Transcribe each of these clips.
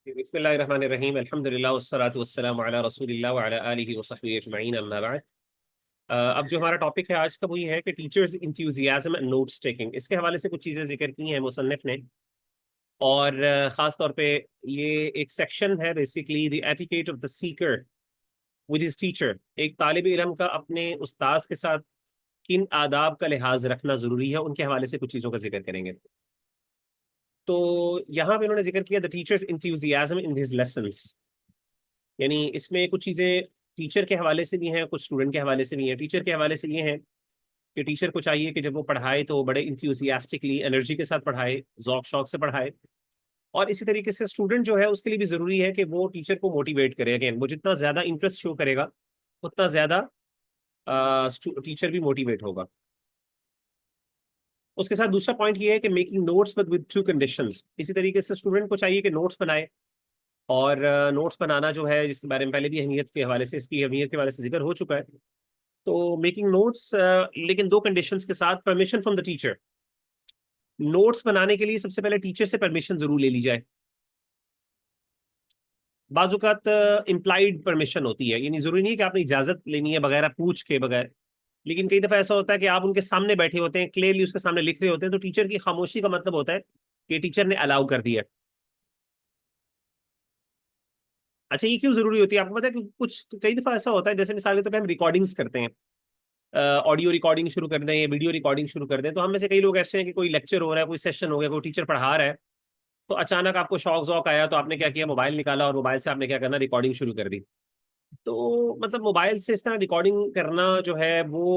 बिस्मिल्लाहिर्रहमानिर्रहीम अल्हम्दुलिल्लाह वस्सलातु वस्सलामु अला रसूलिल्लाह व अला आलिहि व सहबिहि अजमईन अम्मा बाद। अब जो हमारा टॉपिक है आज का वो ये है कि teachers enthusiasm and notes taking. इसके हवाले से कुछ चीज़ें जिक्र की हैं मुसन्निफ ने, और ख़ास तौर पे ये एक सेक्शन है basically the etiquette of the seeker with his teacher. एक तालिब इल्म का अपने उस्ताद के साथ किन आदाब का लिहाज रखना ज़रूरी है, उनके हवाले से कुछ चीज़ों का जिक्र करेंगे। तो यहाँ पे उन्होंने जिक्र किया the teachers enthusiasm in his lessons, यानी इसमें कुछ चीज़ें टीचर के हवाले से भी हैं, कुछ स्टूडेंट के हवाले से भी हैं। टीचर के हवाले से ये हैं कि टीचर को चाहिए कि जब वो पढ़ाए तो बड़े इंथ्यूसियास्टिकली एनर्जी के साथ पढ़ाए, जौक शौक से पढ़ाए। और इसी तरीके से स्टूडेंट जो है उसके लिए भी ज़रूरी है कि वो टीचर को मोटिवेट करे। अगेन, वो जितना ज़्यादा इंटरेस्ट शो करेगा उतना ज़्यादा टीचर भी मोटिवेट होगा। उसके साथ दूसरा पॉइंट ये है कि making notes with two conditions. इसी तरीके से स्टूडेंट को चाहिए कि नोट्स बनाए, और नोट्स बनाना जो है जिसके बारे में पहले भी अहमियत के हवाले से, इसकी अहमियत के हवाले से जिक्र हो चुका है। तो मेकिंग नोट्स, लेकिन दो कंडीशंस के साथ। Permission from the teacher. Notes बनाने के लिए सबसे पहले टीचर से परमिशन जरूर ले ली जाए। बाजुकात इम्प्लाइड परमिशन होती है, यानी जरूरी नहीं है कि आपने इजाजत लेनी है बगैर पूछ के बगैर। लेकिन कई दफा ऐसा होता है कि आप उनके सामने बैठे होते हैं, क्लियरली उसके सामने लिख रहे होते हैं, तो टीचर की खामोशी का मतलब होता है कि टीचर ने अलाउ कर दिया। अच्छा, ये क्यों जरूरी होती है आपको पता है? कि कुछ कई दफा ऐसा होता है, जैसे मिसाल के तौर पे हम रिकॉर्डिंग्स करते हैं, ऑडियो रिकॉर्डिंग शुरू कर दें या वीडियो रिकॉर्डिंग शुरू कर दें, तो हम में से कई लोग ऐसे हैं कि कोई लेक्चर हो रहा है, कोई सेशन हो गया, कोई टीचर पढ़ा रहा है, तो अचानक आपको शौक जौक आया, तो आपने क्या किया, मोबाइल निकाला और मोबाइल से आपने क्या करना, रिकॉर्डिंग शुरू कर दी। तो मतलब मोबाइल से इस तरह रिकॉर्डिंग करना जो है वो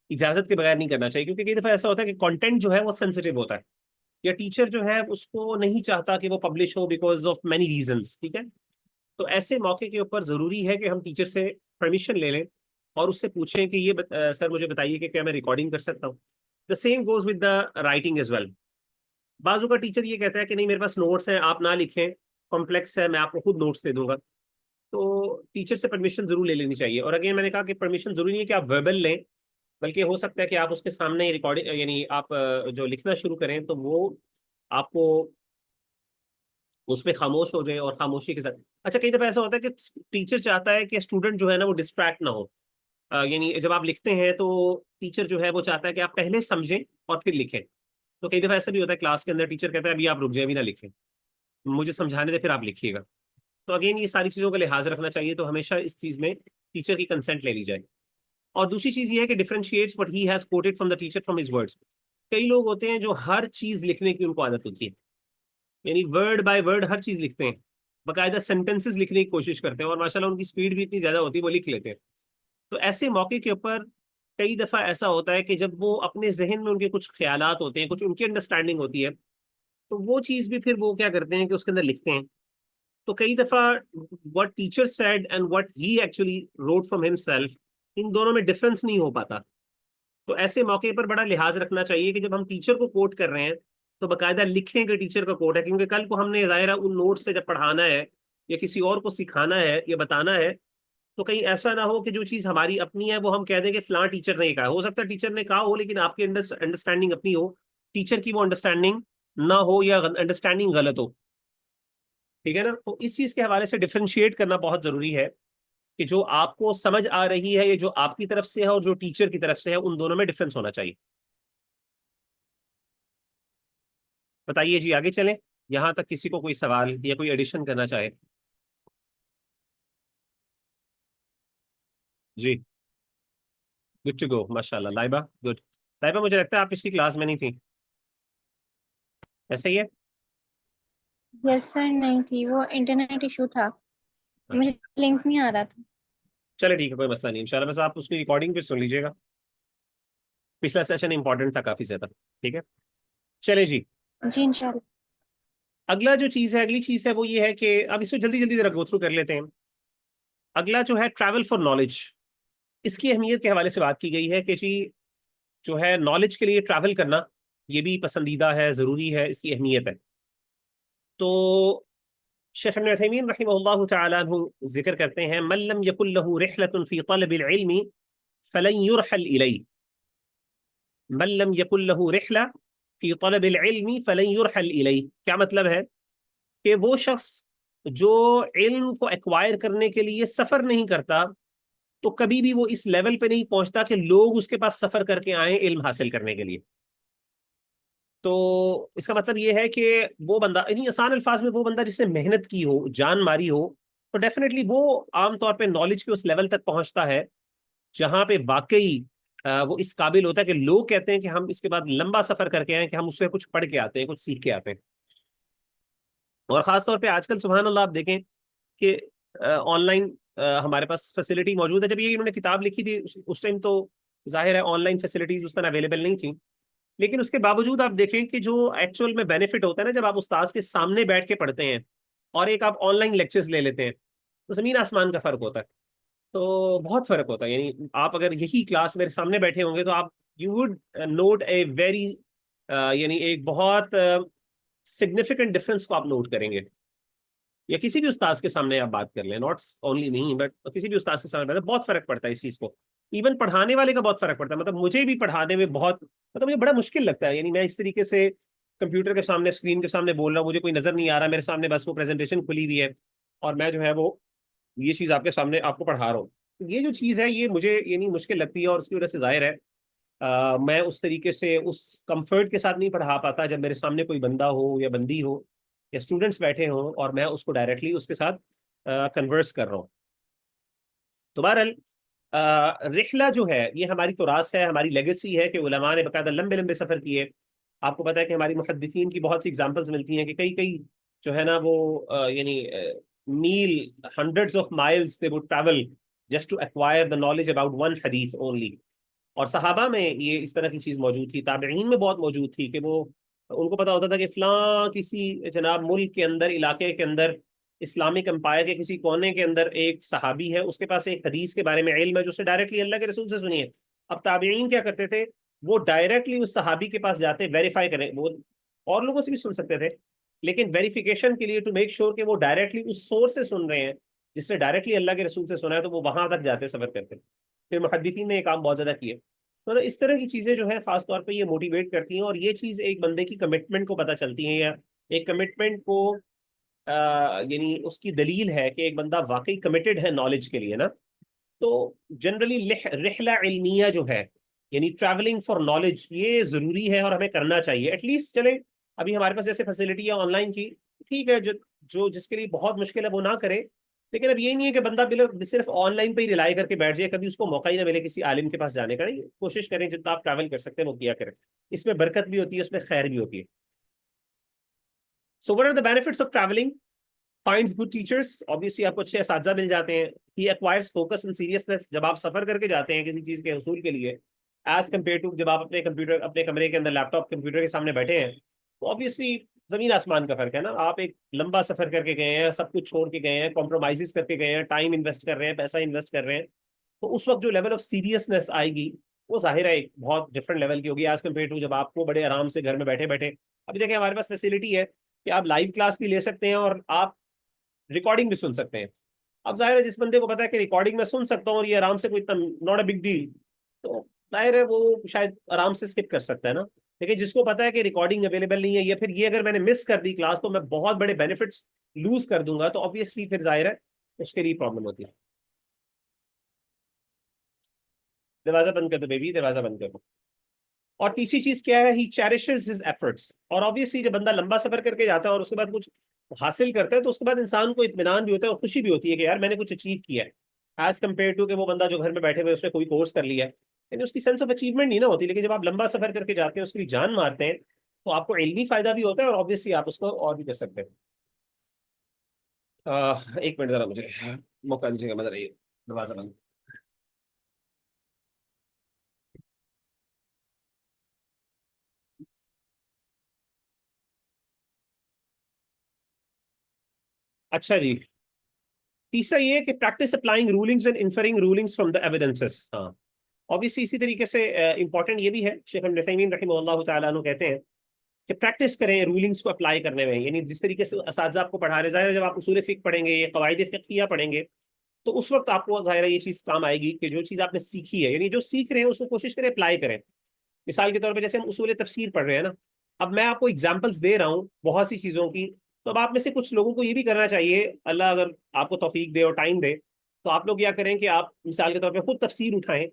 इजाजत के बगैर नहीं करना चाहिए, क्योंकि कई दफा ऐसा होता है कि कंटेंट जो है वो सेंसिटिव होता है, या टीचर जो है उसको नहीं चाहता कि वो पब्लिश हो बिकॉज ऑफ मैनी रीजंस। ठीक है, तो ऐसे मौके के ऊपर जरूरी है कि हम टीचर से परमिशन ले लें और उससे पूछें कि सर मुझे बताइए कि क्या मैं रिकॉर्डिंग कर सकता हूँ। The same goes with the writing as well. बाजू का टीचर ये कहता है कि नहीं, मेरे पास नोट्स हैं, आप ना लिखें, कॉम्प्लेक्स है, मैं आपको खुद नोट्स दे दूंगा। तो टीचर से परमिशन जरूर ले लेनी चाहिए। और अगेन मैंने कहा कि परमिशन जरूरी नहीं है कि आप वर्बल लें, बल्कि हो सकता है कि आप उसके सामने रिकॉर्डिंग, यानी आप जो लिखना शुरू करें तो वो आपको उसमें खामोश हो जाए और खामोशी के साथ। अच्छा, कई दफा ऐसा होता है कि टीचर चाहता है कि स्टूडेंट जो है ना वो डिस्ट्रैक्ट ना हो। यानी जब आप लिखते हैं तो टीचर जो है वो चाहता है कि आप पहले समझें और फिर लिखें। तो कई दफा ऐसा भी होता है क्लास के अंदर, टीचर कहता है अभी आप रुक जाए, अभी ना लिखें, मुझे समझाने दे, फिर आप लिखिएगा। तो अगेन ये सारी चीज़ों का लिहाज रखना चाहिए, तो हमेशा इस चीज़ में टीचर की कंसेंट ले ली जाए। और दूसरी चीज़ ये है कि differentiates what he has coated from the teacher from his words. कई लोग होते हैं जो हर चीज़ लिखने की उनको आदत होती है, यानी वर्ड बाय वर्ड हर चीज़ लिखते हैं, बाकायदा सेंटेंसेस लिखने की कोशिश करते हैं, और माशाल्लाह उनकी स्पीड भी इतनी ज़्यादा होती है, वो लिख लेते हैं। तो ऐसे मौके के ऊपर कई दफ़ा ऐसा होता है कि जब वो अपने जहन में उनके कुछ ख्यालात होते हैं, कुछ उनकी अंडरस्टैंडिंग होती है, तो वो चीज़ भी फिर वो क्या करते हैं कि उसके अंदर लिखते हैं। तो कई दफ़ा what teacher said and what he actually wrote from himself, इन दोनों में डिफरेंस नहीं हो पाता। तो ऐसे मौके पर बड़ा लिहाज रखना चाहिए कि जब हम टीचर को कोट कर रहे हैं तो बाकायदा लिखें कि टीचर का कोट है, क्योंकि कल को हमने ज़ाहिरा उन नोट से जब पढ़ाना है या किसी और को सिखाना है या बताना है, तो कहीं ऐसा ना हो कि जो चीज़ हमारी अपनी है वो हम कह दें कि फलां टीचर ने कहा। हो सकता है टीचर ने कहा हो, लेकिन आपकी अंडरस्टैंडिंग अपनी हो, टीचर की वो अंडरस्टैंडिंग ना हो या अंडरस्टैंडिंग गलत हो। ठीक है ना, तो इस चीज़ के हवाले से डिफ्रेंशिएट करना बहुत ज़रूरी है कि जो आपको समझ आ रही है, ये जो आपकी तरफ से है और जो टीचर की तरफ से है, उन दोनों में डिफरेंस होना चाहिए। बताइए जी, आगे चलें, यहां तक किसी को कोई सवाल या कोई एडिशन करना चाहे। जी, गुड टू गो, माशाल्लाह। लाइबा गुड। लाइबा, मुझे लगता है आप पिछली क्लास में नहीं थी, ऐसा ही है? यस सर, नहीं थी, वो इंटरनेट इशू था, अच्छा, मुझे लिंक नहीं आ रहा था। चले ठीक है, कोई मसला नहीं, इंशाल्लाह। बस आप उसकी रिकॉर्डिंग पे सुन लीजिएगा, पिछला सेशन इंपॉर्टेंट था काफी ज्यादा। ठीक है, चले जी। जी इंशाल्लाह। अगला जो चीज है, अगली चीज है वो ये है कि अब इसको जल्दी जल्दी जरा गो थ्रू कर लेते हैं। अगला जो है ट्रैवल फॉर नॉलेज, इसकी अहमियत के हवाले से बात की गई है कि जी जो है नॉलेज के लिए ट्रैवल करना ये भी पसंदीदा है, जरूरी है, इसकी अहमियत है। तो शेख इब्न उथैमीन रहमतुल्लाह तआला अन्हु जिक्र करते हैं, मल्लम यकुल लहू रिहलतुन फी तलबिल इल्मी फलन युरहल इलैहि। मल्लम यकुल लहू रिहला फी तलबिल इल्मी फलन युरहल इलैहि। क्या मतलब है? कि वो शख्स जो इल्म को एक्वायर करने के लिए सफर नहीं करता, तो कभी भी वो इस लेवल पे नहीं पहुंचता कि लोग उसके पास सफर करके आए इल्म हासिल करने के लिए। तो इसका मतलब ये है कि वो बंदा, यानी आसान अल्फाज में, वो बंदा जिसने मेहनत की हो, जान मारी हो, तो डेफिनेटली वो आमतौर पे नॉलेज के उस लेवल तक पहुंचता है जहां पे वाकई वो इस काबिल होता है कि लोग कहते हैं कि हम इसके बाद लंबा सफर करके आए, कि हम उससे कुछ पढ़ के आते हैं, कुछ सीख के आते हैं। और खासतौर पे आजकल सुभान अल्लाह आप देखें कि ऑनलाइन हमारे पास फैसिलिटी मौजूद है। जब ये इन्होंने किताब लिखी थी उस टाइम तो जाहिर है ऑनलाइन फैसिलिटीज उस तरह अवेलेबल नहीं थी, लेकिन उसके बावजूद आप देखें कि जो एक्चुअल में बेनिफिट होता है ना, जब आप उस्ताद के सामने बैठ के पढ़ते हैं और एक आप ऑनलाइन लेक्चर्स ले लेते हैं, तो जमीन आसमान का फर्क होता है। तो बहुत फर्क होता है। यानी आप अगर यही क्लास मेरे सामने बैठे होंगे तो आप, you would note a very, यानी एक बहुत सिग्निफिकेंट डिफरेंस को आप नोट करेंगे। या किसी भी उस्ताद के सामने आप बात कर लें, नॉट ओनली नहीं बट किसी भी उस्ताद के सामने बैठे, बहुत फर्क पड़ता है इस चीज को। इवन पढ़ाने वाले का बहुत फर्क पड़ता है। मतलब मुझे भी पढ़ाने में बहुत, मतलब मुझे बड़ा मुश्किल लगता है। यानी मैं इस तरीके से कंप्यूटर के सामने, स्क्रीन के सामने बोल रहा हूँ, मुझे कोई नजर नहीं आ रहा, मेरे सामने बस वो प्रेजेंटेशन खुली हुई है और मैं जो है वो ये चीज आपके सामने आपको पढ़ा रहा हूँ। तो ये जो चीज है ये मुझे यानी मुश्किल लगती है, और उसकी वजह से जाहिर है मैं उस तरीके से उस कंफर्ट के साथ नहीं पढ़ा पाता जब मेरे सामने कोई बंदा हो या बंदी हो या स्टूडेंट्स बैठे हों और मैं उसको डायरेक्टली उसके साथ कन्वर्स कर रहा हूँ। तो बहरहाल रिहला जो है ये हमारी तुरास है, हमारी लेगेसी है कि उलमा ने बकायदा लंबे लंबे सफ़र किए। आपको पता है कि हमारी मुहद्दिसीन की बहुत सी एग्जांपल्स मिलती हैं कि कई कई जो है ना वो यानी मील, hundreds of miles they would travel just to acquire the knowledge about one हदीस ओनली। और सहाबा में ये इस तरह की चीज मौजूद थी, ताबईन में बहुत मौजूद थी कि वो, उनको पता होता था कि फलां किसी जनाब मुल्क के अंदर, इलाके के अंदर, इस्लामिक एम्पायर के किसी कोने के अंदर एक सहाबी है, उसके पास एक हदीस के बारे में इल्म है जो उसने डायरेक्टली अल्लाह के रसूल से सुनी है। अब ताबईन क्या करते थे, वो डायरेक्टली उस सहाबी के पास जाते, वेरीफाई करें, वो और लोगों से भी सुन सकते थे, लेकिन वेरिफिकेशन के लिए, टू मेक श्योर कि वो डायरेक्टली उस सोर्स से सुन रहे हैं जिसने डायरेक्टली अल्लाह के रसूल से सुना है, तो वो वहां तक जाते, सफर करते। फिर मुहद्दिसीन ने ये काम बहुत ज्यादा किया। मतलब इस तरह की चीजें जो है खास तौर पे ये मोटिवेट करती हैं, और ये चीज एक बंदे की कमिटमेंट को पता चलती है, या एक कमिटमेंट को यानी उसकी दलील है कि एक बंदा वाकई कमिटेड है नॉलेज के लिए ना। तो जनरली रिहला इल्मिया जो है, यानी ट्रैवलिंग फॉर नॉलेज, ये जरूरी है और हमें करना चाहिए एटलीस्ट। चले अभी हमारे पास जैसे फैसिलिटी है ऑनलाइन की, ठीक है, जो जो जिसके लिए बहुत मुश्किल है वो ना करे, लेकिन अब ये नहीं है कि बंदा सिर्फ ऑनलाइन पे ही रिलाई करके बैठ जाए, कभी उसको मौका ही ना मिले किसी आलिम के पास जाने का। नहीं, कोशिश करें जितना आप ट्रैवल कर सकते हैं वो किया करें, इसमें बरकत भी होती है, उसमें खैर भी होती है। So what are the benefits of travelling? Finds good teachers, obviously आपको अच्छे असातिज़ा मिल जाते हैं। He acquires focus and seriousness, जब आप सफर करके जाते हैं किसी चीज के हसूल के लिए, एज कम्पेयर टू जब आप अपने कंप्यूटर, अपने कमरे के अंदर लैपटॉप कंप्यूटर के सामने बैठे हैं, तो ऑब्वियसली जमीन आसमान का फर्क है ना। आप एक लंबा सफर करके गए हैं, सब कुछ छोड़ के गए हैं, कॉम्प्रोमाइजेस करके गए हैं, टाइम इन्वेस्ट कर रहे हैं, पैसा इन्वेस्ट कर रहे हैं, तो उस वक्त जो लेवल ऑफ सीरियसनेस आएगी वो जाहिर है एक बहुत डिफरेंट लेवल की होगी एज कम्पेयर टू जब आपको बड़े आराम से घर में बैठे बैठे। अभी देखें हमारे पास फैसिलिटी है कि आप लाइव क्लास भी ले सकते हैं और आप रिकॉर्डिंग भी सुन सकते हैं। अब जाहिर है जिस बंदे को पता है कि रिकॉर्डिंग में सुन सकता हूँ और ये आराम से, कोई इतना नॉट अ बिग डील, तो जाहिर है वो शायद आराम से स्किप कर सकता है ना। लेकिन जिसको पता है कि रिकॉर्डिंग अवेलेबल नहीं है, या फिर ये अगर मैंने मिस कर दी क्लास तो मैं बहुत बड़े बेनिफिट्स लूज कर दूंगा, तो ऑब्वियसली फिर जाहिर है उसके लिए प्रॉब्लम होती है। दरवाजा बंद कर दो बेबी, दरवाजा बंद कर दो। और तीसरी चीज क्या है, ही चेरिशेस हिज एफर्ट्स। और ऑब्वियसली जब बंदा लंबा सफर करके जाता है और उसके बाद कुछ हासिल करता है, तो उसके बाद इंसान को इत्मीनान भी होता है और खुशी भी होती है कि यार मैंने कुछ अचीव किया है, एज कम्पेयर टू कि वो बंदा जो घर में बैठे हुए उसने कोई कोर्स कर लिया है, यानी उसकी सेंस ऑफ अचीवमेंट नहीं ना होती। लेकिन जब आप लंबा सफर करके जाते हैं, उसके लिए जान मारते हैं, तो आपको इल्मी फायदा भी होता है और ऑब्वियसली आप उसको और भी कर सकते हैं। एक मिनट जरा मुझे मौका दीजिएगा, मैं जरा ये दरवाजा बंद। अच्छा जी, तीसरा ये है कि practice applying rulings and inferring rulings from the evidences. हाँ, ऑब्वियसली इसी तरीके से इंपॉर्टेंट ये भी है, शेख इब्न उथैमीन रहमतुल्लाह तआला अन्हु कहते हैं कि प्रैक्टिस करें रूलिंग्स को अप्लाई करने में। यानी जिस तरीके से असातिज़ा आपको पढ़ा रहे, ज़ाहिर है जब आप उसूल फ़िक़्ह पढ़ेंगे, ये कवायद फ़िक़्हिया पढ़ेंगे, तो उस वक्त आपको ज़ाहिर है ये चीज़ काम आएगी कि जो चीज़ आपने सीखी है, यानी जो सीख रहे हैं उसको कोशिश करें अप्लाई करें। मिसाल के तौर पर जैसे हम उसूल तफसीर पढ़ रहे हैं ना, अब मैं आपको एग्जाम्पल्स दे रहा हूँ बहुत सी चीज़ों की, तो अब आप में से कुछ लोगों को ये भी करना चाहिए, अल्लाह अगर आपको तौफीक दे और टाइम दे, तो आप लोग क्या करें कि आप मिसाल के तौर पे खुद तफसीर उठाएं,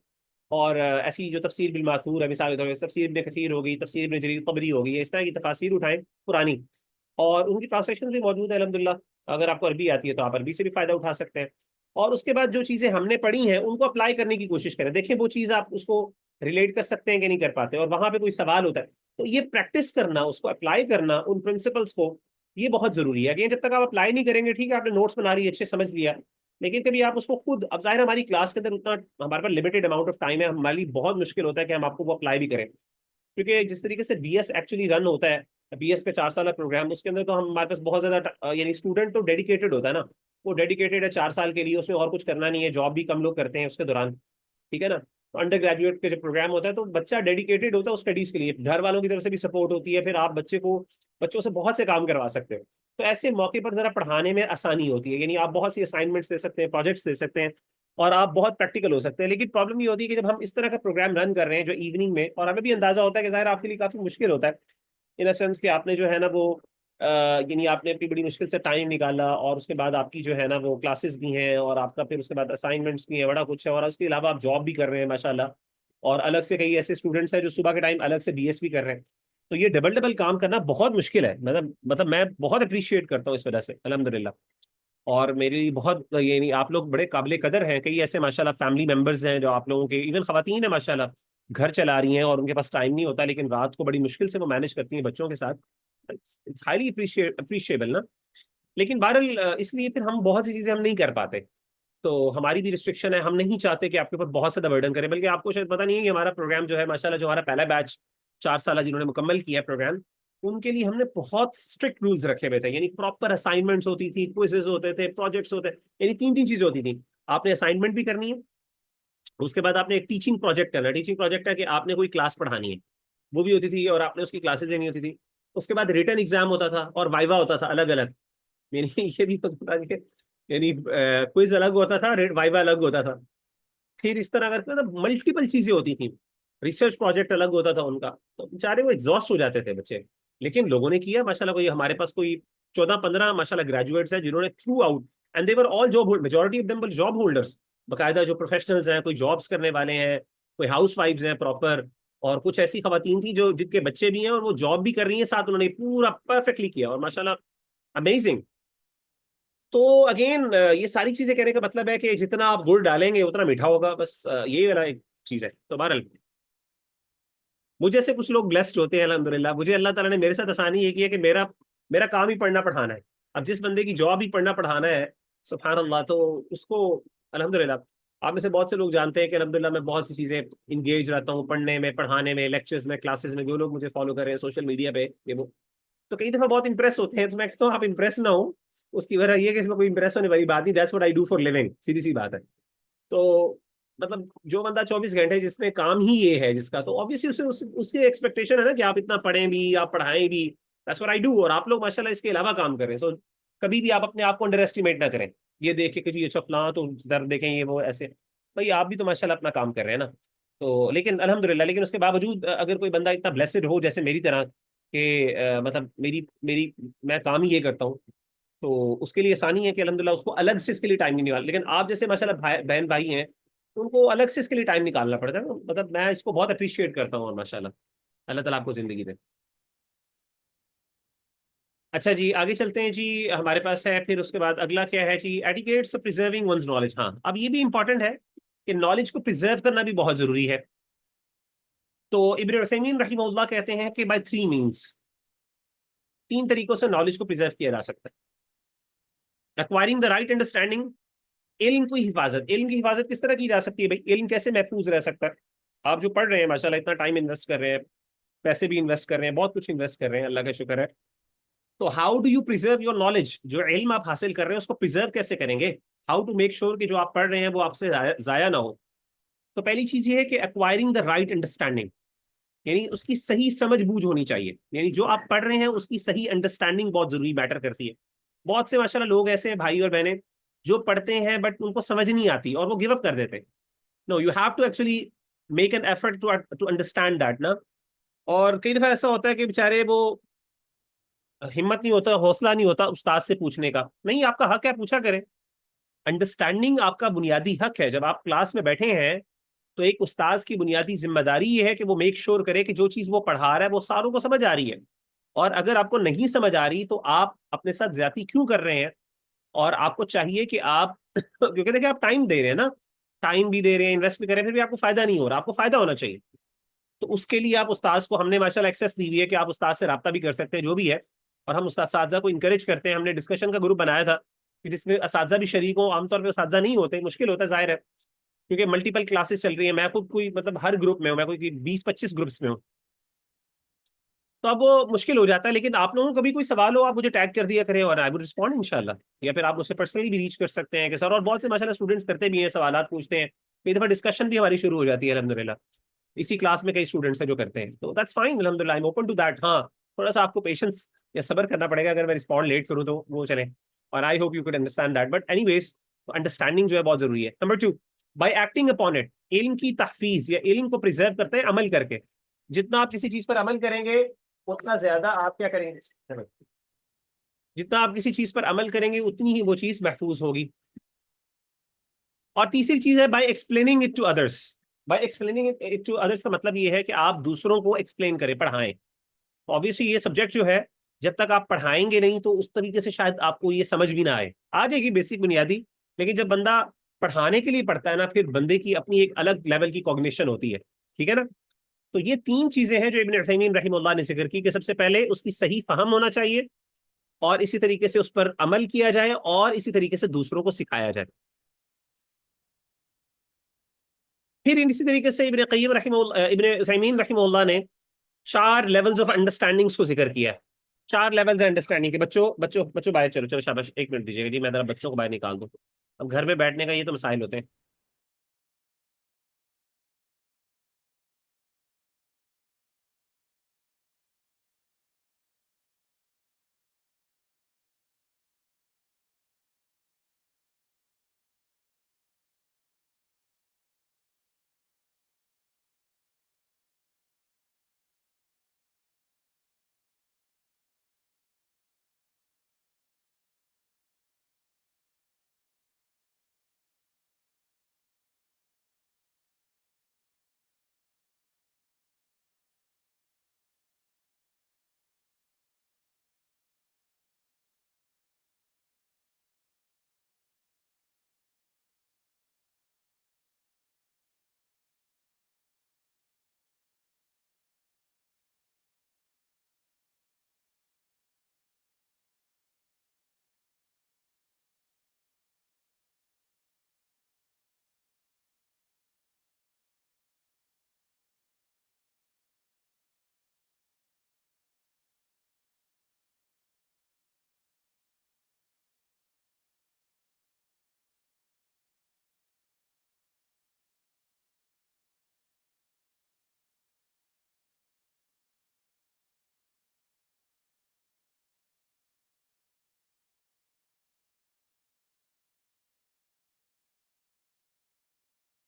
और ऐसी जो तफसीर बिल माथूर है, मिसाल के तौर पर तफसीर इब्न कसीर हो गई, तफसीर इब्न जरीर तबरी हो गई, इस तरह की तफासिर उठाएं पुरानी, और उनकी ट्रांसलेशन भी मौजूद है अल्हम्दुलिल्लाह। अगर आपको अरबी आती है तो आप अरबी से भी फायदा उठा सकते हैं। और उसके बाद जो चीज़ें हमने पढ़ी हैं उनको अप्लाई करने की कोशिश करें, देखें वो चीज़ आप उसको रिलेट कर सकते हैं कि नहीं कर पाते, और वहां पे कोई सवाल होता है तो ये प्रैक्टिस करना, उसको अप्लाई करना उन प्रिंसिपल्स को, ये बहुत जरूरी है। कि जब तक आप अप्लाई नहीं करेंगे, ठीक है आपने नोट्स बना लिए, अच्छे समझ लिया, लेकिन कभी आप उसको खुद, अब जाहिर है हमारी क्लास के अंदर उतना हमारे पास लिमिटेड अमाउंट ऑफ टाइम है, हमारे लिए बहुत मुश्किल होता है कि हम आपको वो अप्लाई भी करें, क्योंकि जिस तरीके से बीएस एक्चुअली रन होता है, बीएस का 4 साल प्रोग्राम, उसके अंदर तो हम हमारे पास बहुत ज्यादा यानी स्टूडेंट तो डेडिकेटेड होता है ना, वो डेडिकेटेड है 4 साल के लिए, उसमें और कुछ करना नहीं है, जॉब भी कम लोग करते हैं उसके दौरान, ठीक है ना। तो अंडर ग्रेजुएट का जो प्रोग्राम होता है तो बच्चा डेडिकेटेड होता है उस स्टडीज के लिए, घर वालों की तरफ से भी सपोर्ट होती है, फिर आप बच्चों से बहुत से काम करवा सकते हो। तो ऐसे मौके पर जरा पढ़ाने में आसानी होती है, यानी आप बहुत सी असाइनमेंट्स दे सकते हैं, प्रोजेक्ट्स दे सकते हैं, और आप बहुत प्रैक्टिकल हो सकते हैं। लेकिन प्रॉब्लम ये होती है कि जब हम इस तरह का प्रोग्राम रन कर रहे हैं जो इवनिंग में, और हमें भी अंदाजा होता है कि जाहिर आपके लिए काफी मुश्किल होता है, इन अ सेंस कि आपने जो है ना वो यानी आपने अपनी बड़ी मुश्किल से टाइम निकाला, और उसके बाद आपकी जो है ना वो क्लासेस भी हैं, और आपका फिर उसके बाद असाइनमेंट्स भी हैं, बड़ा कुछ है, और उसके अलावा आप जॉब भी कर रहे हैं माशाल्लाह, और अलग से कई ऐसे स्टूडेंट्स हैं जो सुबह के टाइम अलग से बीएस भी कर रहे हैं। तो ये डबल डबल काम करना बहुत मुश्किल है, मतलब मैं बहुत अप्रिशिएट करता हूँ इस वजह से अल्हम्दुलिल्लाह। और मेरे लिए बहुत ये नहीं, आप लोग बड़े काबिले कदर हैं, कई ऐसे माशाल्लाह फैमिली मेंबर्स हैं जो आप लोगों के, इवन खवातीन है माशाल्लाह, घर चला रही हैं और उनके पास टाइम नहीं होता, लेकिन रात को बड़ी मुश्किल से वो मैनेज करती हैं बच्चों के साथ। इट्स हाईली अप्रिशिएबल ना। लेकिन बहरहाल इसलिए फिर हम बहुत सी चीजें हम नहीं कर पाते, तो हमारी भी रिस्ट्रिक्शन है, हम नहीं चाहते कि आपके ऊपर बहुत ज्यादा बर्डन करें। बल्कि आपको शायद पता नहीं है कि हमारा प्रोग्राम जो है माशाल्लाह, जो हमारा पहला बैच 4 साल जिन्होंने मुकम्मल किया प्रोग्राम, उनके लिए हमने बहुत स्ट्रिक्ट रूल्स रखे हुए थे, यानी प्रॉपर असाइनमेंट्स होती थी, क्विजेज होते थे, प्रोजेक्ट्स होते, यानी तीन तीन चीजें होती थी। आपने असाइनमेंट भी करनी है, उसके बाद आपने एक टीचिंग प्रोजेक्ट करना है, टीचिंग प्रोजेक्ट है कि आपने कोई क्लास पढ़ानी है, वो भी होती थी, और आपने उसकी क्लासेस देनी होती थी। उसके बाद रिटर्न एग्जाम होता था और वाइवा होता था अलग अलग, यानी ये भी होता था कि यानी क्विज अलग होता था, वाइवा अलग होता था। फिर इस तरह करके मतलब मल्टीपल चीजें होती थी, रिसर्च प्रोजेक्ट अलग होता था उनका, तो बेचारे वो एग्जॉस्ट हो जाते थे बच्चे। लेकिन लोगों ने किया माशाल्लाह, कोई हमारे पास कोई 14-15 माशाल्लाह ग्रेजुएट्स हैं जिन्होंने through out, and they were all job holder, majority of them were job holders, बाकायदा जो प्रोफेशनल्स हैं, कोई जॉब्स करने वाले हैं, कोई हाउस वाइफ्स हैं प्रॉपर, और कुछ ऐसी खवातीन थी जो जिनके बच्चे भी हैं और वो जॉब भी कर रही हैं साथ, उन्होंने पूरा परफेक्टली किया, और माशाल्लाह अमेजिंग। तो अगेन ये सारी चीजें कहने का मतलब है कि जितना आप गुड़ डालेंगे उतना मीठा होगा, बस यही वाला एक चीज है। तो बहरहाल मुझे से कुछ लोग ब्लेस्ड होते हैं अल्हम्दुलिल्लाह, मुझे अल्लाह ताला ने मेरे साथ आसानी ये की है कि मेरा मेरा काम ही पढ़ना पढ़ाना है। अब जिस बंदे की जॉब ही पढ़ना पढ़ाना है, सुभान अल्लाह, तो उसको अल्हम्दुलिल्लाह, आप में से बहुत से लोग जानते हैं कि अल्हम्दुलिल्लाह मैं बहुत सी चीजें इंगेज रहता हूँ, पढ़ने में, पढ़ाने में, लेक्चर्स में, क्लासेस में, जो लोग मुझे फॉलो कर रहे हैं सोशल मीडिया पे, ये वो, तो कई दफा बहुत इंप्रेस होते हैं। तो मैं कहता हूँ आप इंप्रेस ना हो, उसकी वजह ये है कि इसमें कोई इंप्रेस होने वाली बात नहीं, that's what I do for living, सीधी सी बात है। तो मतलब जो बंदा 24 घंटे जिसने काम ही ये है जिसका, तो ऑब्वियसली उसकी एक्सपेक्टेशन है ना कि आप इतना पढ़ें भी, आप पढ़ाएं भी, दैट्स व्हाट आई डू। और आप लोग माशाल्लाह इसके अलावा काम कर रहे हैं, सो कभी भी आप अपने आप को अंडर एस्टिमेट ना करें, ये देख के कि जी अच्छा फलां तो दर देखें ये वो ऐसे, भाई आप भी तो माशाल्लाह अपना काम कर रहे हैं ना। तो लेकिन अल्हम्दुलिल्लाह, लेकिन उसके बावजूद अगर कोई बंदा इतना ब्लेसड हो जैसे मेरी तरह कि मतलब मेरी मेरी मैं काम ही ये करता हूँ, तो उसके लिए आसानी है कि अल्हम्दुलिल्लाह उसको अलग से इसके लिए टाइम नहीं निकाल। लेकिन आप जैसे माशाल्लाह बहन भाई हैं, तो उनको अलग से इसके लिए टाइम निकालना पड़ता है, मतलब मैं इसको बहुत अप्रिशिएट करता हूँ, और माशाल्लाह अल्लाह ताला आपको जिंदगी दे। अच्छा जी, आगे चलते हैं जी, हमारे पास है फिर उसके बाद अगला क्या है जी, etiquettes of preserving one's knowledge. हाँ, अब ये भी इंपॉर्टेंट है कि नॉलेज को प्रिजर्व करना भी बहुत जरूरी है। तो इब्न उथैमीन रहमहुल्लाह कहते हैं कि बाय 3 मीन्स, 3 तरीकों से नॉलेज को प्रिजर्व किया जा सकता है। एक्वायरिंग द राइट अंडरस्टैंडिंग, इल्म की हिफाजत, इल्म की हिफाजत किस तरह की जा सकती है भाई, इल्म कैसे महफूज रह सकता है। आप जो पढ़ रहे हैं माशाल्लाह, इतना टाइम इन्वेस्ट कर रहे हैं, पैसे भी इन्वेस्ट कर रहे हैं, बहुत कुछ इन्वेस्ट कर रहे हैं, अल्लाह का शुक्र है। तो how do you preserve your knowledge, जो इल्म आप हासिल कर रहे हैं उसको प्रिजर्व कैसे करेंगे, हाउ टू मेक श्योर कि जो आप पढ़ रहे हैं वो आपसे जाया ना हो। तो पहली चीज ये है कि एक्वायरिंग द राइट अंडरस्टैंडिंग, यानी उसकी सही समझ बूझ होनी चाहिए, यानी जो आप पढ़ रहे हैं उसकी सही अंडरस्टैंडिंग बहुत जरूरी मैटर करती है। बहुत से माशाल्लाह लोग ऐसे हैं भाई और बहनें जो पढ़ते हैं बट उनको समझ नहीं आती और वो गिव अप कर देते हैं। No, you have to actually make an effort to understand that ना। और कई दफा ऐसा होता है कि बेचारे वो हिम्मत नहीं होता, हौसला नहीं होता उस्ताद से पूछने का। नहीं, आपका हक है, पूछा करें। अंडरस्टैंडिंग आपका बुनियादी हक है। जब आप क्लास में बैठे हैं तो एक उस्ताद की बुनियादी जिम्मेदारी ये है कि वो मेक श्योर करे कि जो चीज वो पढ़ा रहा है वो सारों को समझ आ रही है। और अगर आपको नहीं समझ आ रही तो आप अपने साथ ज्यादती क्यों कर रहे हैं। और आपको चाहिए कि आप क्योंकि देखिए आप टाइम दे रहे हैं ना, टाइम भी दे रहे हैं, इन्वेस्ट भी कर रहे हैं, फिर भी आपको फायदा नहीं हो रहा। आपको फायदा होना चाहिए। तो उसके लिए आप उस्ताद को, हमने माशाल्लाह एक्सेस दी हुई है कि आप उस्ताद से रब्ता भी कर सकते हैं जो भी है। और हम उस्ताद साथी को इंकरेज करते हैं। हमने डिस्कशन का ग्रुप बनाया था कि जिसमें असातिज़ा भी शरीक हो। आमतौर पर असातिज़ा नहीं होते, मुश्किल होता है, जाहिर है, क्योंकि मल्टीपल क्लासेस चल रही है। मैं खुद कोई मतलब हर ग्रुप में हूँ, मैं कोई 20-25 ग्रुप्स में हूँ, तो अब वो मुश्किल हो जाता है। लेकिन आप लोगों को कभी कोई सवाल हो, आप मुझे टैग कर दिया करें और आई विल रिस्पॉन्ड इंशाल्लाह। या फिर आप मुझसे पर्सनली भी रीच कर सकते हैं कि सर, और बहुत से माशाल्लाह स्टूडेंट्स करते भी हैं, सवाल पूछते हैं। कई दफा डिस्कशन भी हमारी शुरू हो जाती है अल्हम्दुलिल्लाह। इसी क्लास में कई स्टूडेंट्स हैं जो करते हैं, तो दैट्स फाइन, अल्हम्दुलिल्लाह, I am open to that. हाँ, थोड़ा सा आपको पेशेंस या सब्र करना पड़ेगा अगर मैं रिस्पॉन्ड लेट करूँ तो वो चले। और I hope you can understand that. But anyways, understanding जो है बहुत जरूरी है। Number 2, bye acting upon it, इल्म की तहफीज या इल्म को प्रिजर्व करते हैं अमल करके। जितना आप किसी चीज पर अमल करेंगे उतना ज्यादा आप क्या करेंगे, जितना आप किसी चीज पर अमल करेंगे उतनी ही वो चीज महफूज होगी। और तीसरी चीज है by explaining it to others. By explaining it to others का मतलब ये है कि आप दूसरों को एक्सप्लेन करें, पढ़ाएं। ऑब्वियसली ये सब्जेक्ट जो है, जब तक आप पढ़ाएंगे नहीं तो उस तरीके से शायद आपको ये समझ भी ना आए। आ जाएगी बेसिक बुनियादी, लेकिन जब बंदा पढ़ाने के लिए पढ़ता है ना, फिर बंदे की अपनी एक अलग लेवल की कॉग्निशन होती है। ठीक है ना। तो ये 3 चीजें हैं जो इब्न उथैमीन रहमतुल्लाह ने जिक्र की कि सबसे पहले उसकी सही फहम होना चाहिए, और इसी तरीके से उस पर अमल किया जाए, और इसी तरीके से दूसरों को सिखाया जाए। फिर इसी तरीके से इब्न उथैमीन रहमतुल्लाह ने 4 लेवल्स ऑफ अंडरस्टैंडिंग्स को जिक्र किया है। 4 लेवल्स है अंडरस्टैंडिंग के। बच्चों बच्चों बच्चों बाहर चलो, चलो शाबाश, 1 मिनट दीजिएगा जी, मैं जरा बच्चों को बाहर निकाल दूं। अब घर में बैठने का ये तो मसाइल होते हैं।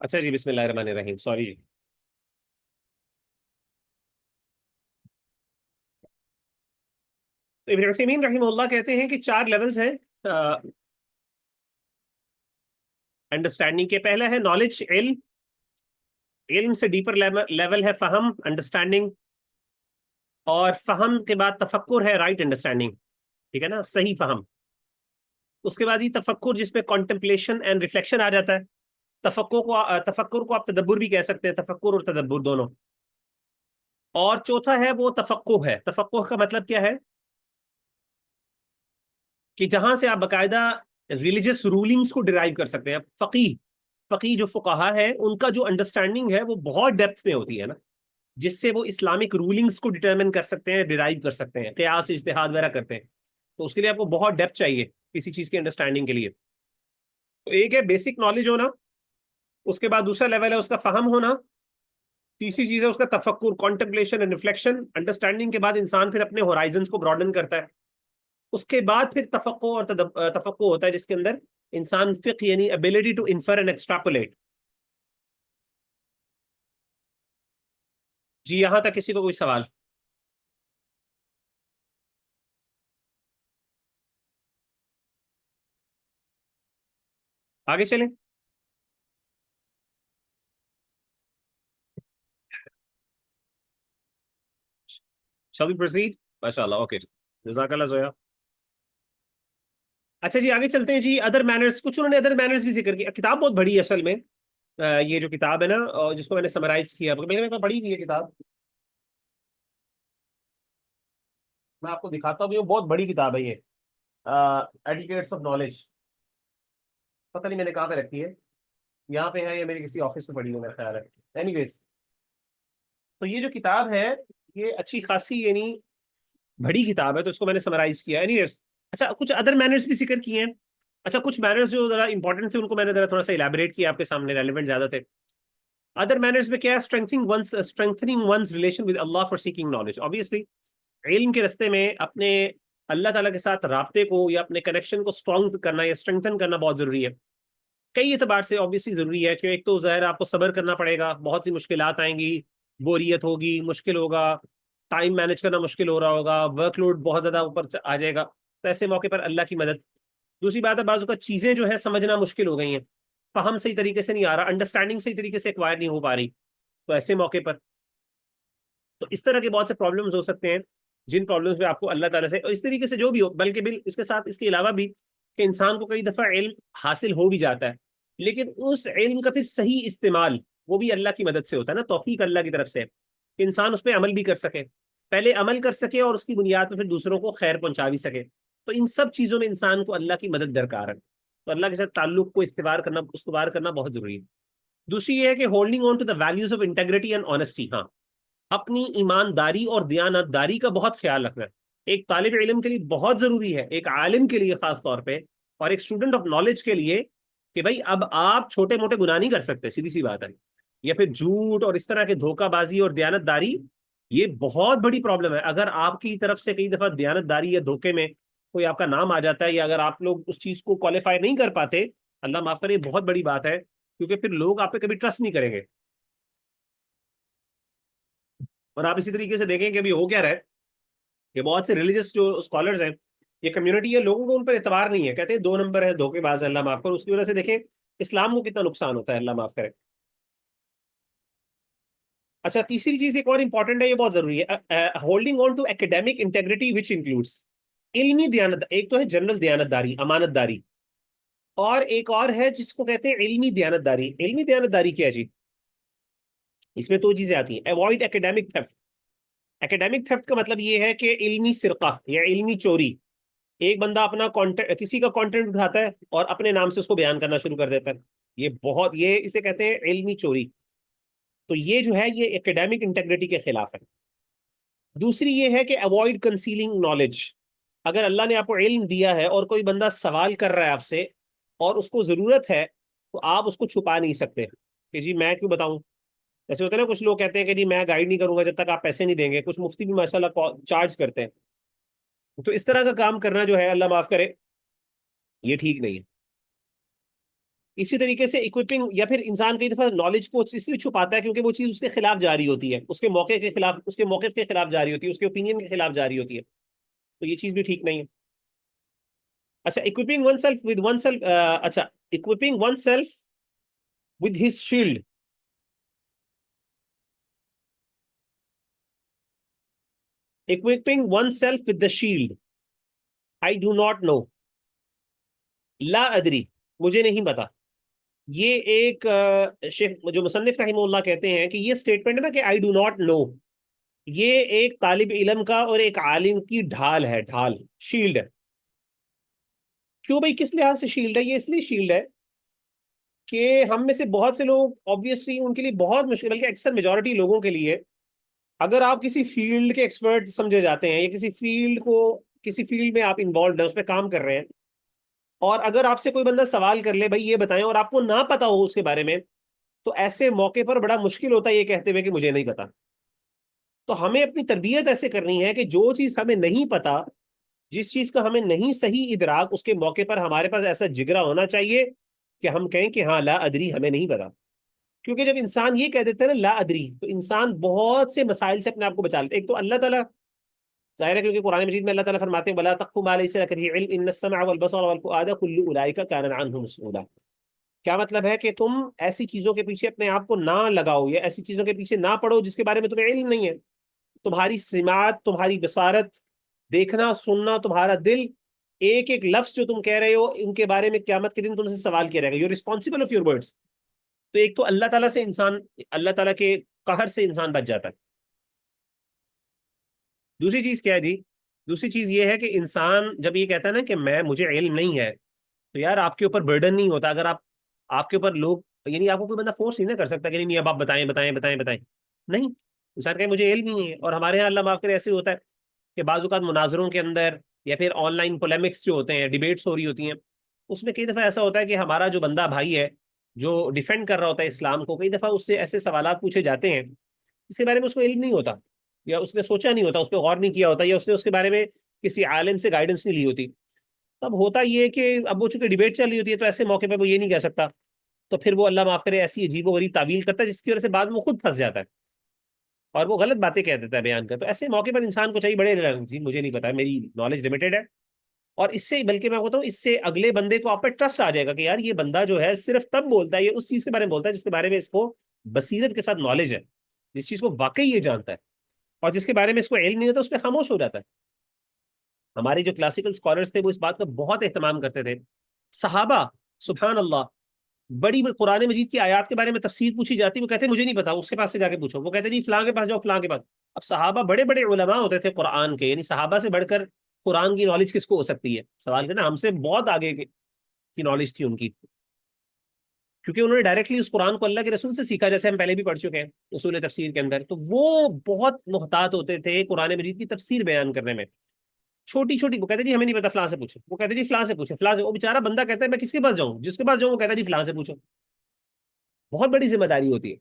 अच्छा जी, बिस्मिल्लाह रहमान रहीम, सॉरी जी। तो इब्न उथैमीन रहमतुल्लाह कहते हैं कि 4 लेवल्स हैं अंडरस्टैंडिंग के। पहला है नॉलेज, इल्म। इल्म से डीपर लेवल है फहम, अंडरस्टैंडिंग। और फहम के बाद तफक्कुर है, राइट अंडरस्टैंडिंग। ठीक है ना, सही फहम। उसके बाद ही तफक्कुर, जिसमें कॉन्टेम्पलेशन एंड रिफ्लेक्शन आ जाता है। तफक्कुर को आप तदब्बुर भी कह सकते हैं, तफक्कुर और तदब्बुर दोनों। और चौथा है वो तफक्कुह है। तफक्कुह का मतलब क्या है कि जहां से आप बकायदा रिलीजियस रूलिंग्स को डिराइव कर सकते हैं। फकीह जो फुकाहा है उनका जो अंडरस्टैंडिंग है वो बहुत डेप्थ में होती है ना, जिससे वो इस्लामिक रूलिंग्स को डिटरमिन कर सकते हैं, डिराइव कर सकते हैं, क़यास इज्तिहाद वगैरह करते हैं। तो उसके लिए आपको बहुत डेप्थ चाहिए किसी चीज की अंडरस्टैंडिंग के लिए। तो एक है बेसिक नॉलेज होना, उसके बाद दूसरा लेवल है उसका फहम होना, तीसरी चीज है उसका तफक्कुर, कॉन्टेम्पलेशन एंड रिफ्लेक्शन। अंडरस्टैंडिंग के बाद इंसान फिर अपने होराइजन्स को ब्रॉडन करता है। उसके बाद फिर तफक्को और तफक्को होता है, जिसके अंदर इंसान फिक्ह यानी ability to infer and extrapolate. जी, यहां तक किसी को कोई सवाल? आगे चलें। Shall we proceed? माशाल्लाह, ओके, जज़ाकल्लाह जोया। अच्छा जी, आगे चलते हैं जी। अदर मैनर्स, कुछ उन्होंने अदर मैनर्स भी जिक्र किया। किताब बहुत बड़ी है असल में। ये जो किताब है ना, जिसको मैंने समराइज किया, मैंने मेरे पास पढ़ी हुई है किताब। मैं आपको दिखाता हूँ, ये बहुत बड़ी किताब है ये, एटिकेट्स ऑफ नॉलेज। पता नहीं मैंने कहाँ पे रखी है, यहाँ पे है या मेरे किसी ऑफिस में पड़ी हो, मेरा ख्याल है। एनीवेज, तो ये जो किताब है, ये अच्छी खासी यानी बड़ी किताब है, तो इसको मैंने समराइज किया। एनीवेज, अच्छा, कुछ अदर मैनर्स भी जिक्र किए हैं। अच्छा, कुछ मैनर्स जो जरा इंपॉर्टेंट थे उनको मैंने जरा थोड़ा सा इलेबोरेट किया आपके सामने, रेलिवेंट ज्यादा थे। अदर मैनर्स में क्या है? Strengthening one's relation with Allah for seeking knowledge. Obviously इल्म के रास्ते में अपने अल्लाह ताला के साथ राब्ते को या अपने कनेक्शन को स्ट्रॉन्ग करना या स्ट्रेंथन करना बहुत जरूरी है। कई एतबार से ऑब्वियसली जरूरी है कि एक तो ज़ाहिर आपको सब्र करना पड़ेगा, बहुत सी मुश्किलात आएंगी, बोरियत होगी, मुश्किल होगा, टाइम मैनेज करना मुश्किल हो रहा होगा, वर्कलोड बहुत ज़्यादा ऊपर आ जाएगा, तो ऐसे मौके पर अल्लाह की मदद। दूसरी बात है, बाजू का चीज़ें जो है समझना मुश्किल हो गई हैं, फहम सही तरीके से नहीं आ रहा, अंडरस्टैंडिंग सही तरीके से एक्वायर नहीं हो पा रही, तो ऐसे मौके पर तो इस तरह के बहुत से प्रॉब्लम्स हो सकते हैं, जिन प्रॉब्लम्स में आपको अल्लाह ताला से, और इस तरीके से जो भी हो, बल्कि बिल इसके साथ इसके अलावा भी कि इंसान को कई दफ़ा इल्म हासिल हो भी जाता है, लेकिन उस इल्म का फिर सही इस्तेमाल वो भी अल्लाह की मदद से होता है ना, तौफीक अल्लाह की तरफ से है कि इंसान उस पर अमल भी कर सके, पहले अमल कर सके और उसकी बुनियाद पर फिर दूसरों को खैर पहुंचा भी सके। तो इन सब चीज़ों में इंसान को अल्लाह की मदद दरकार है, तो अल्लाह के साथ ताल्लुक को इस्तवार करना बहुत जरूरी है। दूसरी ये है कि holding on to the values of integrity and honesty. हाँ, अपनी ईमानदारी और दयानतदारी का बहुत ख्याल रखना है। एक तालिब इल्म के लिए बहुत जरूरी है, एक आलिम के लिए खास तौर पे, और एक स्टूडेंट ऑफ नॉलेज के लिए, कि भाई अब आप छोटे मोटे गुनाह नहीं कर सकते, सीधी सी बात है। या फिर झूठ और इस तरह के धोखाबाजी और दयानतदारी, ये बहुत बड़ी प्रॉब्लम है। अगर आपकी तरफ से कई दफा दयानतदारी या धोखे में कोई आपका नाम आ जाता है, या अगर आप लोग उस चीज को क्वालिफाई नहीं कर पाते, अल्लाह माफ करे, बहुत बड़ी बात है, क्योंकि फिर लोग आप पे कभी ट्रस्ट नहीं करेंगे। और आप इसी तरीके से देखें कि अभी हो क्या रहा है, ये बहुत से रिलीजियस जो स्कॉलर्स हैं, ये कम्युनिटी है, लोगों को उन पर एतबार नहीं है, कहते हैं दो नंबर है, धोखेबाज है, अल्लाह माफ करे। उसकी वजह से देखें इस्लाम को कितना नुकसान होता है, अल्लाह माफ करे। अच्छा, तीसरी चीज एक और इंपॉर्टेंट है, ये बहुत जरूरी है, holding on to academic integrity which includes इल्मी दयानत। एक तो है जनरल दयानतदारी, अमानतदारी, और एक और है जिसको कहते हैं इल्मी दयानतदारी। इल्मी दयानतदारी क्या है जी? इसमें दो चीजें आती हैं। Avoid academic theft. Academic theft का मतलब ये है कि इल्मी सिरका या इल्मी चोरी। एक बंदा अपना कंटेंट, किसी का कंटेंट उठाता है और अपने नाम से उसको बयान करना शुरू कर देता है, ये इसे कहते हैं इल्मी चोरी। तो ये जो है, ये एकेडमिक इंटेग्रिटी के खिलाफ है। दूसरी ये है कि अवॉइड कंसीलिंग नॉलेज। अगर अल्लाह ने आपको इल्म दिया है और कोई बंदा सवाल कर रहा है आपसे और उसको जरूरत है, तो आप उसको छुपा नहीं सकते कि जी मैं क्यों बताऊं। जैसे होता है ना, कुछ लोग कहते हैं कि जी मैं गाइड नहीं करूंगा जब तक आप पैसे नहीं देंगे, कुछ मुफ्ती भी माशाल्लाह चार्ज करते हैं। तो इस तरह का काम करना जो है, अल्लाह माफ करे, ये ठीक नहीं है। इसी तरीके से इक्विपिंग, या फिर इंसान कई दफा नॉलेज को इसलिए छुपाता है क्योंकि वो चीज उसके खिलाफ जा रही होती है, उसके मौके के खिलाफ, उसके मौके के खिलाफ जा रही होती है, उसके ओपिनियन के खिलाफ जा रही होती है, तो ये चीज भी ठीक नहीं है। अच्छा, equipping oneself with oneself, अच्छा, equipping oneself with his shield. Equipping oneself with the shield. I do not know, ला अदरी, मुझे नहीं पता। ये एक शेख जो मुसन्निफ रहीमुल्लाह कहते हैं कि ये स्टेटमेंट है ना कि आई डू नॉट नो, ये एक तालिब इल्म का और एक आलिम की ढाल है, ढाल, शील्ड है। क्यों भाई, किस लिहाज से शील्ड है? ये इसलिए शील्ड है कि हम में से बहुत से लोग, ऑब्वियसली उनके लिए बहुत मुश्किल, बल्कि अक्सर मेजोरिटी लोगों के लिए, अगर आप किसी फील्ड के एक्सपर्ट समझे जाते हैं, या किसी फील्ड में आप इन्वॉल्व हैं, उस पर काम कर रहे हैं, और अगर आपसे कोई बंदा सवाल कर ले भाई ये बताएं, और आपको ना पता हो उसके बारे में, तो ऐसे मौके पर बड़ा मुश्किल होता है ये कहते हुए कि मुझे नहीं पता। तो हमें अपनी तरबियत ऐसे करनी है कि जो चीज हमें नहीं पता, जिस चीज का हमें नहीं सही इदराक, उसके मौके पर हमारे पास ऐसा जिगरा होना चाहिए कि हम कहें कि हाँ ला अदरी, हमें नहीं पता। क्योंकि जब इंसान ये कह देता है ना ला अदरी, तो इंसान बहुत से मसाइल से अपने आप को बचा लेता है। एक तो अल्लाह ताला, जाहिर है, क्योंकि कुरान मजीद में अल्लाह ताला फरमाते हैं, वला तक़फ़ु मा लैसा लक बिही इल्म इन्नस समअ वल बसर वल फुआद कुल्लु उलाइका कान अन्हु मसऊला। क्या मतलब है कि तुम ऐसी चीजों के पीछे अपने आप को ना लगाओ या ऐसी चीजों के पीछे ना पड़ो जिसके बारे में तुम्हें इल्म नहीं है। तुम्हारी सिमात, तुम्हारी बसारत, देखना सुनना, तुम्हारा दिल, एक एक लफ्ज जो तुम कह रहे हो, इनके बारे में क़यामत के दिन तुमसे सवाल किया जाएगा। You responsible of your words. तो एक तो अल्लाह ताला से इंसान, अल्लाह ताला के कहर से इंसान बच जाता है। दूसरी चीज क्या है जी? दूसरी चीज ये है कि इंसान जब ये कहता है ना कि मैं, मुझे इल्म नहीं है, तो यार आपके ऊपर बर्डन नहीं होता। अगर आप, आपके ऊपर लोग, यानी आपको कोई बंदा फोर्स नहीं ना कर सकता कि नहीं नहीं अब आप बताएं बताएं बताएं बताएं। नहीं, इंसान कहे मुझे इल्म ही नहीं है। और हमारे यहाँ अल्लाह माफ करे ऐसे होता है कि बाज़ औक़ात मुनाजरों के अंदर या फिर ऑनलाइन पोलेमिक्स जो होते हैं, डिबेट्स हो रही होती हैं, उसमें कई दफ़ा ऐसा होता है कि हमारा जो बंदा भाई है जो डिफेंड कर रहा होता है इस्लाम को, कई दफ़ा उससे ऐसे सवालात पूछे जाते हैं जिसके बारे में उसको इल्म नहीं होता, या उसने सोचा नहीं होता, उस पर गौर नहीं किया होता, या उसने उसके बारे में किसी आलिम से गाइडेंस नहीं ली होती। तब होता ये है कि अब वो चूंकि डिबेट चल रही होती है तो ऐसे मौके पे वो ये नहीं कह सकता, तो फिर वो अल्लाह माफ करे ऐसी अजीबो गरीब तावील करता है जिसकी वजह से बाद में वो खुद फंस जाता है और वो गलत बातें कह देता है बयान कर। तो ऐसे मौके पर इंसान को चाहिए बड़े जी मुझे नहीं पता है, मेरी नॉलेज लिमिटेड है। और इससे बल्कि मैं बताऊँ, इससे अगले बंदे को आप पे ट्रस्ट आ जाएगा कि यार ये बंदा जो है सिर्फ तब बोलता है, ये उस चीज के बारे में बोलता है जिसके बारे में इसको बसीरत के साथ नॉलेज है, जिस चीज को वाकई ये जानता है। और जिसके बारे में इसको इल्म नहीं होता उस पर खामोश हो जाता है। हमारे जो क्लासिकल स्कॉलर्स थे वो इस बात का बहुत एहतमाम करते थे। सहाबा, सुभान अल्लाह, बड़ी बड़ी कुरान मजीद की आयत के बारे में तफसीर पूछी जाती, वो कहते मुझे नहीं पता, उसके पास से जाके पूछो। वो कहते जी फलां के पास जाओ, फलां के पास। अब सहाबा बड़े बड़े उलमा होते थे कुरान के, यानी सहाबा से बढ़कर कुरान की नॉलेज किसको हो सकती है? सवाल करना, हमसे बहुत आगे की नॉलेज थी उनकी, क्योंकि उन्होंने डायरेक्टली उस कुरान को अल्लाह के रसूल से सीखा, जैसे हम पहले भी पढ़ चुके हैं उसूल तफसीर के अंदर। तो वो बहुत मुहतात होते थे कुरान मजीद की तफसीर बयान करने में। छोटी छोटी, वो कहते जी हमें नहीं पता, फलां से पूछो। वो कहते जी फलां से पूछे, फलां से। वो बेचारा बंदा कहता है मैं किसके पास जाऊं? जिसके पास जाऊं वो कहता है जी फलां से पूछो। बहुत बड़ी जिम्मेदारी होती है।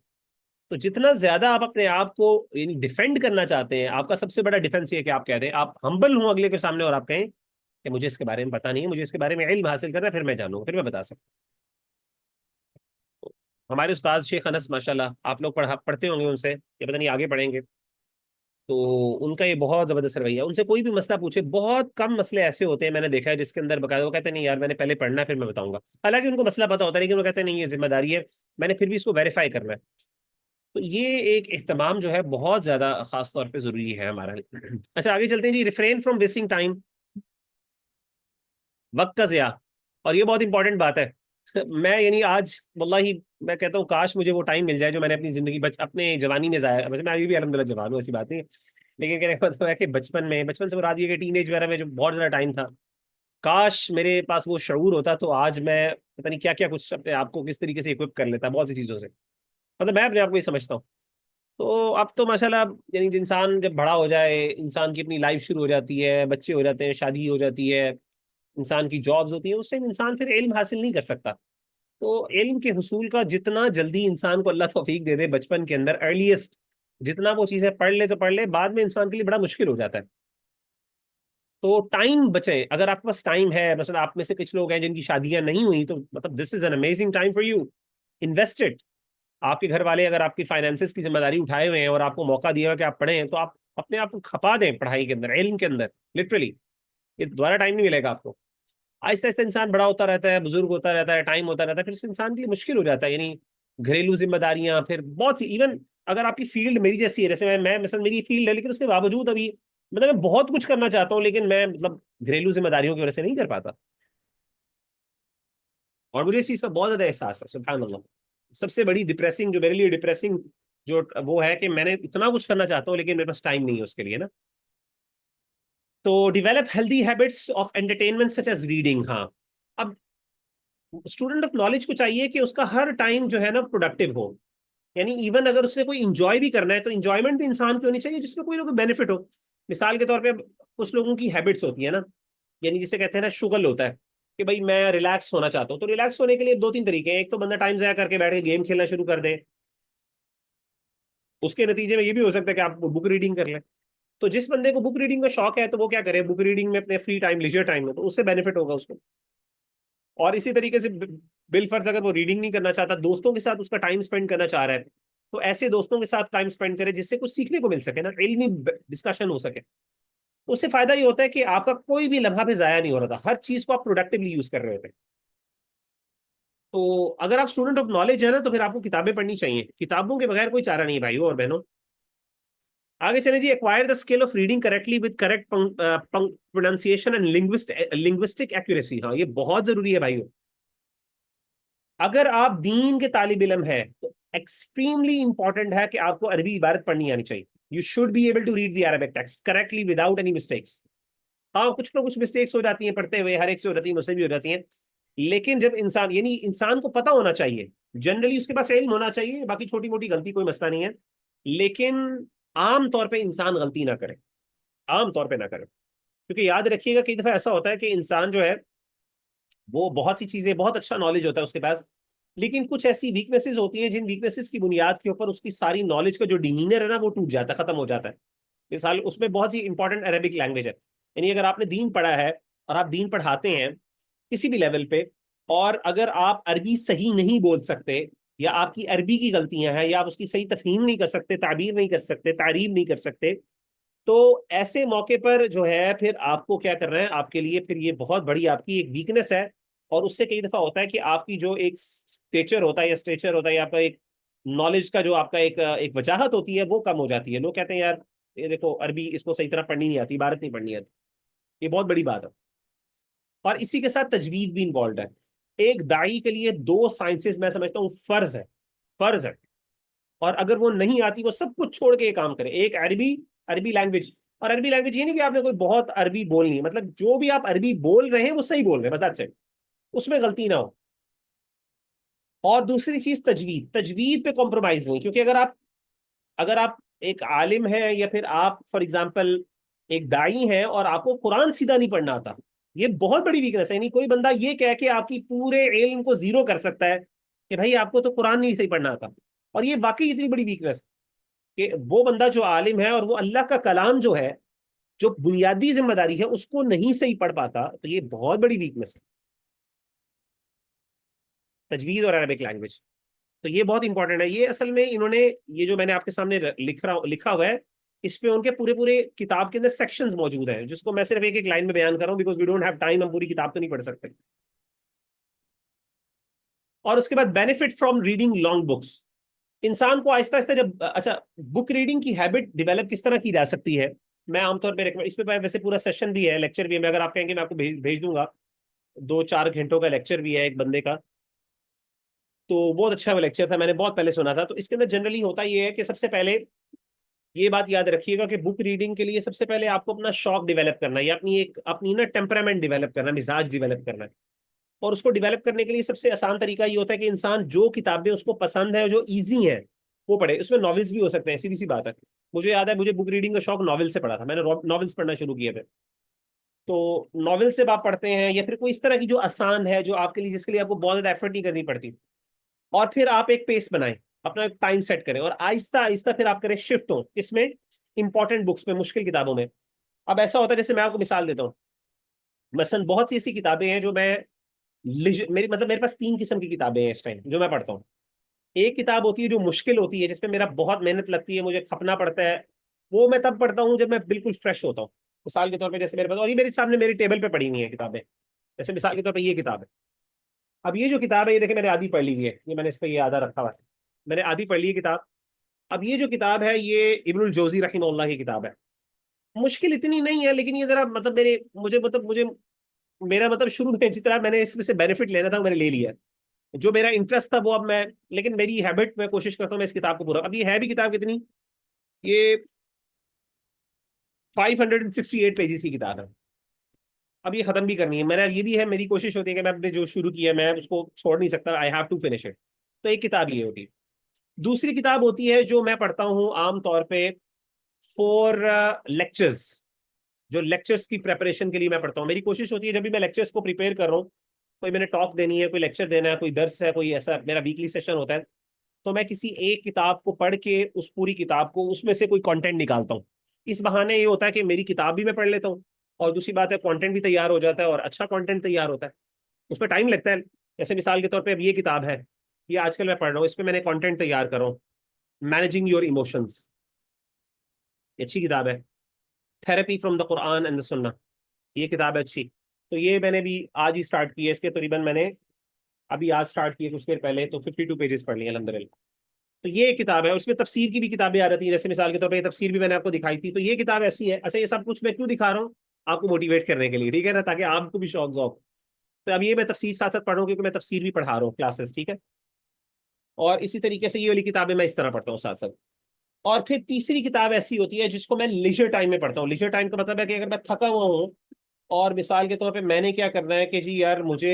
तो जितना ज्यादा आप अपने आप को यानी डिफेंड करना चाहते हैं, आपका सबसे बड़ा डिफेंस ये है कि आप कहते हैं, आप हम्बल हो अगले के सामने और आप कहें कि मुझे इसके बारे में पता नहीं है, मुझे इसके बारे में इल्म हासिल करना है, फिर मैं जानूंगा, फिर मैं बता सकता हूँ। हमारे उस्ताद शेख अनस माशाल्लाह, आप लोग पढ़ते होंगे उनसे, ये पता नहीं आगे पढ़ेंगे, तो उनका ये बहुत जबरदस्त रवैया। उनसे कोई भी मसला पूछे, बहुत कम मसले ऐसे होते हैं मैंने देखा है जिसके अंदर बकायदा वो कहते हैं नहीं यार मैंने पहले पढ़ना है फिर मैं बताऊंगा। हालांकि उनको मसला पता होता है लेकिन वो कहते हैं नहीं ये जिम्मेदारी है, मैंने फिर भी इसको वेरीफाई करना है। तो ये एक एहतमाम जो है बहुत ज्यादा खास तौर पे जरूरी है हमारा लिए। अच्छा आगे चलते हैं जी। रिफ्रेन फ्रॉम वेस्टिंग टाइम, वक्त का ज़िया। और ये बहुत इंपॉर्टेंट बात है। मैं यानी आज वल्लाही मैं कहता हूँ काश मुझे वो टाइम मिल जाए जो मैंने अपनी जिंदगी अपने जवानी में जाया। वैसे मैं अभी भी अल्हम्दुलिल्लाह जवान हूँ, ऐसी बात नहीं है, लेकिन कहने का मतलब है कि बचपन से मुराद ये कि टीनेज वगैरह में जो बहुत ज्यादा टाइम था, काश मेरे पास वो शऊर होता तो आज मैं पता नहीं क्या क्या कुछ अपने आप को किस तरीके से इक्विप कर लेता बहुत सी चीजों से। मतलब मैं अपने आप को ये समझता हूँ। तो अब तो माशाल्लाह, यानी इंसान जब बड़ा हो जाए, इंसान की अपनी लाइफ शुरू हो जाती है, बच्चे हो जाते हैं, शादी हो जाती है, इंसान की जॉब्स होती है, उस टाइम इंसान फिर इल्म हासिल नहीं कर सकता। तो इल्म के हुसूल का जितना जल्दी इंसान को अल्लाह तौफीक दे दे बचपन के अंदर अर्लीस्ट, जितना वो चीजें पढ़ ले तो पढ़ ले, बाद में इंसान के लिए बड़ा मुश्किल हो जाता है। तो टाइम बचे, अगर आपके पास टाइम है, मतलब आप में से कुछ लोग हैं जिनकी शादियां नहीं हुई, तो मतलब this is an amazing time for you, invested. आपके घर वाले अगर आपकी फाइनेंसिस की जिम्मेदारी उठाए हुए हैं और आपको मौका दिया है कि आप पढ़ें, तो आप अपने आप को खपा दें पढ़ाई के अंदर, इल्म के अंदर, लिटरली। ये दोबारा टाइम नहीं मिलेगा आपको। आहिस्ता आहिस्ता इंसान बड़ा होता रहता है, बुजुर्ग होता रहता है, टाइम होता रहता है, फिर उस इंसान के लिए मुश्किल हो जाता है। यानी घरेलू जिम्मेदारियां, फिर बहुत सी, इवन अगर आपकी फील्ड मेरी जैसी है, जैसे मैं मिसल मेरी फील्ड है, लेकिन उसके बावजूद अभी मतलब मैं बहुत कुछ करना चाहता हूँ, लेकिन मैं मतलब घरेलू जिम्मेदारियों की वजह से नहीं कर पाता। और मुझे इस चीज का बहुत ज्यादा एहसास है, सुभान अल्लाह। सबसे बड़ी डिप्रेसिंग, जो मेरे लिए डिप्रेसिंग जो वो है कि मैंने इतना कुछ करना चाहता हूँ लेकिन मेरे पास टाइम नहीं है उसके लिए ना। तो develop healthy habits of entertainment such as reading. हाँ, अब स्टूडेंट ऑफ नॉलेज को चाहिए कि उसका हर टाइम जो है ना प्रोडक्टिव हो। यानी इवन अगर उसने कोई इंजॉय भी करना है तो इंजॉयमेंट भी इंसान की होनी चाहिए जिसमें कोई ना कोई बेनिफिट हो। मिसाल के तौर पे कुछ लोगों की हैबिट्स होती है ना, यानी जिसे कहते हैं ना शुगल होता है कि भाई मैं रिलैक्स होना चाहता हूँ। तो रिलैक्स होने के लिए दो तीन तरीके हैं। एक तो बंदा टाइम ज़ाया करके बैठ के गेम खेलना शुरू कर दे, उसके नतीजे में ये भी हो सकता है कि आप बुक रीडिंग कर लें। तो जिस बंदे को बुक रीडिंग का शौक है तो वो क्या करे, बुक रीडिंग में अपने फ्री टाइम, लिजर टाइम में, तो उससे बेनिफिट होगा उसको। और इसी तरीके से बिल फर्ज अगर वो रीडिंग नहीं करना चाहता, दोस्तों के साथ उसका टाइम स्पेंड करना चाह रहा है, तो ऐसे दोस्तों के साथ टाइम स्पेंड करे जिससे कुछ सीखने को मिल सके ना, इल्मी डिस्कशन हो सके। उससे फायदा ये होता है कि आपका कोई भी लम्हा फिर जाया नहीं हो रहा था, हर चीज को आप प्रोडक्टिवली यूज कर रहे होते हैं। तो अगर आप स्टूडेंट ऑफ नॉलेज है ना, तो फिर आपको किताबें पढ़नी चाहिए, किताबों के बगैर कोई चारा नहीं भाइयों और बहनों। आगे चले जी, acquire the skill of reading correctly with correct pronunciation and linguistic accuracy. हाँ, ये बहुत जरूरी है भाइयों। अगर आप दीन के तालिब इल्म है तो एक्सट्रीमली इंपॉर्टेंट है कि आपको अरबी इबारत पढ़नी आनी चाहिए। You should be able to read the Arabic text correctly without any mistakes. हाँ, कुछ ना कुछ मिस्टेक्स हो जाती हैं पढ़ते हुए, हर एक से हो जाती है, मुझसे भी हो जाती हैं। लेकिन जब इंसान, यानी इंसान को पता होना चाहिए, जनरली उसके पास इल्म होना चाहिए, बाकी छोटी मोटी गलती कोई मसला नहीं है, लेकिन आम तौर पे इंसान गलती ना करे, आम तौर पे ना करे। क्योंकि याद रखिएगा, कई दफा ऐसा होता है कि इंसान जो है वो बहुत सी चीजें, बहुत अच्छा नॉलेज होता है उसके पास, लेकिन कुछ ऐसी वीकनेसेस होती हैं जिन वीकनेसेस की बुनियाद के ऊपर उसकी सारी नॉलेज का जो डिमीनर है ना वो टूट जाता है, खत्म हो जाता है। मिसाल उसमें बहुत ही इंपॉर्टेंट अरेबिक लैंग्वेज है। यानी अगर आपने दीन पढ़ा है और आप दीन पढ़ाते हैं किसी भी लेवल पे, और अगर आप अरबी सही नहीं बोल सकते, या आपकी अरबी की गलतियां हैं, या आप उसकी सही तफहीम नहीं कर सकते, ताबीर नहीं कर सकते, तारीफ नहीं कर सकते, तो ऐसे मौके पर जो है फिर आपको क्या करना है, आपके लिए फिर ये बहुत बड़ी आपकी एक वीकनेस है। और उससे कई दफा होता है कि आपकी जो एक स्टेचर होता है, या स्टेचर होता है, या आपका एक नॉलेज का जो आपका एक एक वजाहत होती है वो कम हो जाती है। लोग कहते हैं यार ये देखो अरबी इसको सही तरह पढ़नी नहीं आती, इबारत नहीं पढ़नी आती। ये बहुत बड़ी बात है। और इसी के साथ तजवीद भी इन्वॉल्व है। एक दाई के लिए दो साइंसेस मैं समझता हूँ फर्ज है, फर्ज है। और अगर वो नहीं आती, वो सब कुछ छोड़ के ये काम करे। एक अरबी, अरबी लैंग्वेज। और अरबी लैंग्वेज ये नहीं कि आपने कोई बहुत अरबी बोलनी है, मतलब जो भी आप अरबी बोल रहे हैं वो सही बोल रहे हैं, बस दैट्स इट, उसमें गलती ना हो। और दूसरी चीज तजवीद, तजवीद पे कॉम्प्रोमाइज नहीं। क्योंकि अगर आप एक आलिम है, या फिर आप फॉर एग्जाम्पल एक दाई हैं और आपको कुरान सीधा नहीं पढ़ना आता, ये बहुत बड़ी वीकनेस है। नहीं, कोई बंदा ये कह के आपकी पूरे इल्म को जीरो कर सकता है कि भाई आपको तो कुरान नहीं सही पढ़ना आता। और ये वाकई इतनी बड़ी वीकनेस कि वो बंदा जो आलिम है और वो अल्लाह का कलाम जो है, जो बुनियादी जिम्मेदारी है, उसको नहीं सही पढ़ पाता, तो ये बहुत बड़ी वीकनेस है, तजवीद और अरबिक लैंग्वेज। तो ये बहुत इंपॉर्टेंट है। ये असल में इन्होंने, ये जो मैंने आपके सामने लिखा हुआ है, इस पे उनके पूरे पूरे किताब के अंदर सेक्शंस मौजूद हैं, जिसको मैं सिर्फ एक एक लाइन में बयान कर रहा हूँ, because we don't have time, हम पूरी किताब तो नहीं पढ़ सकते। और उसके बाद benefit from reading long books. इंसान को आहिस्ता आहिस्ता जब, अच्छा, बुक रीडिंग की हैबिट डेवलप किस तरह की जा सकती है, मैं आमतौर पर इस पे वैसे पूरा सेशन भी है, लेक्चर भी है। मैं अगर आप कहेंगे मैं आपको भेज दूंगा, 2-4 घंटों का लेक्चर भी है एक बंदे का। तो बहुत अच्छा वो लेक्चर था, मैंने बहुत पहले सुना था। तो इसके अंदर जनरली होता ये है कि सबसे पहले ये बात याद रखिएगा कि बुक रीडिंग के लिए सबसे पहले आपको अपना शौक डेवलप करना है, या अपनी ना टेम्परामेंट डेवलप करना है, मिजाज डेवलप करना है। और उसको डेवलप करने के लिए सबसे आसान तरीका ये होता है कि इंसान जो किताबें उसको पसंद है, जो ईजी है, वो पढ़े। उसमें नॉवेल्स भी हो सकते हैं, सीधी सी बात है। मुझे याद है, मुझे बुक रीडिंग का शौक नॉवेल से पड़ा था, मैंने नॉवेल्स पढ़ना शुरू किए थे। तो नॉवेल से आप पढ़ते हैं, या फिर कोई इस तरह की जो आसान है, जो आपके लिए, जिसके लिए आपको बहुत ज्यादा एफर्ट नहीं करनी पड़ती। और फिर आप एक पेस बनाएं, अपना टाइम सेट करें, और आहिस्ता आहिस्ता फिर आप करें शिफ्ट हो इसमें, इंपॉर्टेंट बुक्स में, मुश्किल किताबों में। अब ऐसा होता है, जैसे मैं आपको मिसाल देता हूँ, मसलन बहुत सी ऐसी किताबें हैं जो मैं मेरे पास 3 किस्म की किताबें हैं इस टाइम जो मैं पढ़ता हूँ। एक किताब होती है जो मुश्किल होती है, जिसमें मेरा बहुत मेहनत लगती है, मुझे खपना पड़ता है। वो मैं तब पढ़ता हूँ जब मैं बिल्कुल फ्रेश होता हूँ। मिसाल के तौर पे, जैसे मेरे पास, और ये मेरे सामने मेरी टेबल पे पड़ी हुई है किताबें, जैसे मिसाल के तौर पे ये किताब है। अब ये जो किताब है, ये देखिए मैंने आधी पढ़ ली हुई है, ये मैंने इस पर ये आधा रखा हुआ है, मैंने आधी पढ़ ली है किताब। अब ये जो किताब है, ये इब्नुल जौजी रहिमहुल्लाह की किताब है। मुश्किल इतनी नहीं है, लेकिन ये जरा मतलब मुझे मेरा मतलब शुरू में जितना मैंने इसमें से बेनिफिट लेना था वो मैंने ले लिया। जो मेरा इंटरेस्ट था वो अब मैं, लेकिन मेरी हैबिट, मैं कोशिश करता हूँ मैं इस किताब को पूरा, अब ये है भी किताब कितनी, ये 568 पेजेस की किताब है। अब ये खत्म भी करनी है मैंने, अब ये भी है, मेरी कोशिश होती है कि मैं अपने जो शुरू किया है मैं उसको छोड़ नहीं सकता, I have to finish it. तो एक किताब ये होती है। दूसरी किताब होती है जो मैं पढ़ता हूँ आम तौर पे फॉर लेक्चर्स, जो लेक्चर्स की प्रेपरेशन के लिए मैं पढ़ता हूँ। मेरी कोशिश होती है जब भी मैं लेक्चर्स को प्रिपेयर कर रहा हूँ, कोई मैंने टॉक देनी है, कोई लेक्चर देना है, कोई दर्स है, कोई ऐसा मेरा वीकली सेशन होता है, तो मैं किसी एक किताब को पढ़ के उस पूरी किताब को, उसमें से कोई कंटेंट निकालता हूँ। इस बहाने ये होता है कि मेरी किताब भी मैं पढ़ लेता हूँ, और दूसरी बात है कंटेंट भी तैयार हो जाता है, और अच्छा कंटेंट तैयार होता है। उसमें टाइम लगता है। जैसे मिसाल के तौर पे अब ये किताब है, ये आजकल मैं पढ़ रहा हूँ, इस पर मैंने कंटेंट तैयार कर रहा हूँ, मैनेजिंग योर इमोशंस। अच्छी किताब है, therapy from the Quran and the सुन्ना, ये किताब है अच्छी। तो ये मैंने भी आज ही स्टार्ट की है, इसके तकरीबन मैंने अभी आज स्टार्ट किए कुछ देर पहले, तो 52 पेजेस पढ़ लिए अल्हम्दुलिल्लाह। तो ये एक किताब है, उसमें तफसीर की भी किताबें आ जाती है, जैसे मिसाल के तौर पर ये तफसीर भी मैंने आपको दिखाई थी, तो ये किताब ऐसी है। अच्छा, ये सब कुछ मैं क्यों दिखा रहा हूँ? आपको मोटिवेट करने के लिए, ठीक है ना, ताकि आपको भी शौक हो। तो अब ये मैं तफसीर साथ साथ पढ़ रहा हूँ, क्योंकि मैं तफसीर भी पढ़ा रहा हूँ क्लासेस, ठीक है। और इसी तरीके से ये वाली किताबें मैं इस तरह पढ़ता हूँ साथ साथ। और फिर तीसरी किताब ऐसी होती है जिसको मैं लीजर टाइम में पढ़ता हूँ। लीजर टाइम का मतलब है कि अगर मैं थका हुआ हूँ, और मिसाल के तौर पे मैंने क्या करना है कि जी यार, मुझे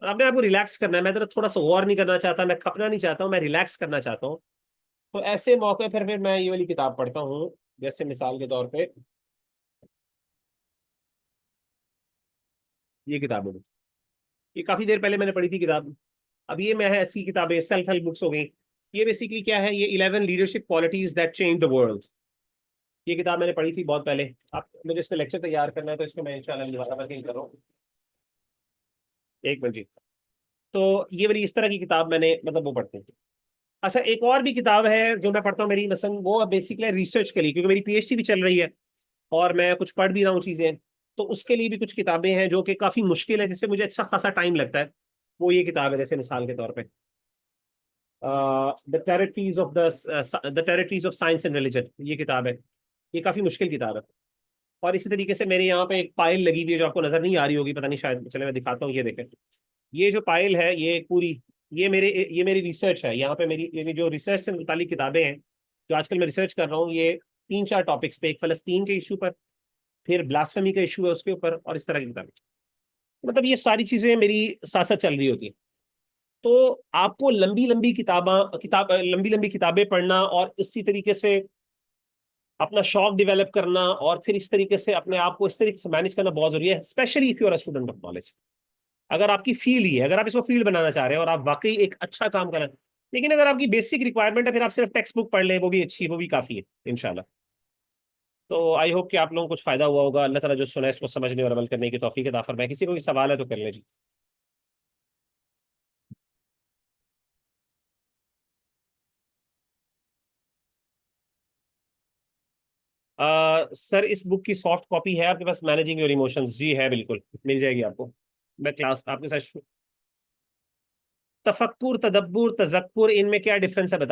अपने आप को रिलैक्स करना है, मैं तो थोड़ा सा गौर नहीं करना चाहता, मैं खपना नहीं चाहता हूँ, मैं रिलैक्स करना चाहता हूँ, तो ऐसे मौके पर फिर मैं ये वाली किताब पढ़ता हूँ। जैसे मिसाल के तौर पे ये किताब है, ये काफी देर पहले मैंने पढ़ी थी किताब। अब ये मैं है ऐसी किताबें सेल्फ हेल्प बुक्स हो गई। ये बेसिकली क्या है, ये 11 leadership qualities that change the world. ये किताब मैंने पढ़ी थी बहुत पहले। अब मुझे इस पे लेक्चर तैयार करना है, तो इसको मैं इंशाल्लाह दोबारा वर्किंग कर रहा हूँ। एक मिनट जी। तो ये वाली इस तरह की किताब मैंने मतलब वो पढ़ती हूँ। अच्छा, एक और भी किताब है जो मैं पढ़ता हूँ, मेरी मसलन वो बेसिकली रिसर्च के लिए, क्योंकि मेरी पीएचडी भी चल रही है और मैं कुछ पढ़ भी रहा हूँ चीजें। तो उसके लिए भी कुछ किताबें हैं जो कि काफी मुश्किल है, जिसपे मुझे अच्छा खासा टाइम लगता है। वो ये किताब है, जैसे मिसाल के तौर पे the territories of science and religion, ये किताब है। ये काफी मुश्किल किताब है। और इसी तरीके से मेरे यहाँ पे एक पायल लगी हुई है, जो आपको नजर नहीं आ रही होगी, पता नहीं, शायद चले मैं दिखाता हूँ, ये देखें। ये जो पायल है, ये पूरी, ये मेरी रिसर्च है। यहाँ पे मेरी ये जो रिसर्च से मुतालिक किताबें हैं, जो आजकल मैं रिसर्च कर रहा हूँ, ये 3-4 टॉपिक्स पे, एक फलस्तीन के इशू पर, फिर ब्लास्फेमी का इशू है उसके ऊपर, और इस तरह की किताबें। मतलब ये सारी चीजें मेरी साथ साथ चल रही होती हैं। तो आपको लंबी लंबी किताबें पढ़ना, और इसी तरीके से अपना शौक डेवलप करना, और फिर इस तरीके से अपने आप को इस तरीके से मैनेज करना बहुत जरूरी है, especially if you are a student of knowledge. अगर आपकी फील्ड ही है, अगर आप इसको फील्ड बनाना चाह रहे हैं और आप वाकई एक अच्छा काम कर रहे हैं। लेकिन अगर आपकी बेसिक रिक्वायरमेंट है, फिर आप सिर्फ टेक्स्ट बुक पढ़ लें, वो भी अच्छी, वो भी काफी है इंशाल्लाह। तो आई होप कि आप लोगों को कुछ फायदा हुआ होगा। अल्लाह ताला जो सुना है इसको समझने और अमल करने की तौफीक अता फरमाए। किसी को भी सवाल है तो कर ले जी। सर, इस बुक की सॉफ्ट कॉपी है आपके पास, मैनेजिंग योर इमोशंस? जी है, बिल्कुल मिल जाएगी आपको। मैं क्लास आपके साथ तफक्कुर, तदब्बुर, तजक्कुर, इनमें क्या डिफरेंस है बता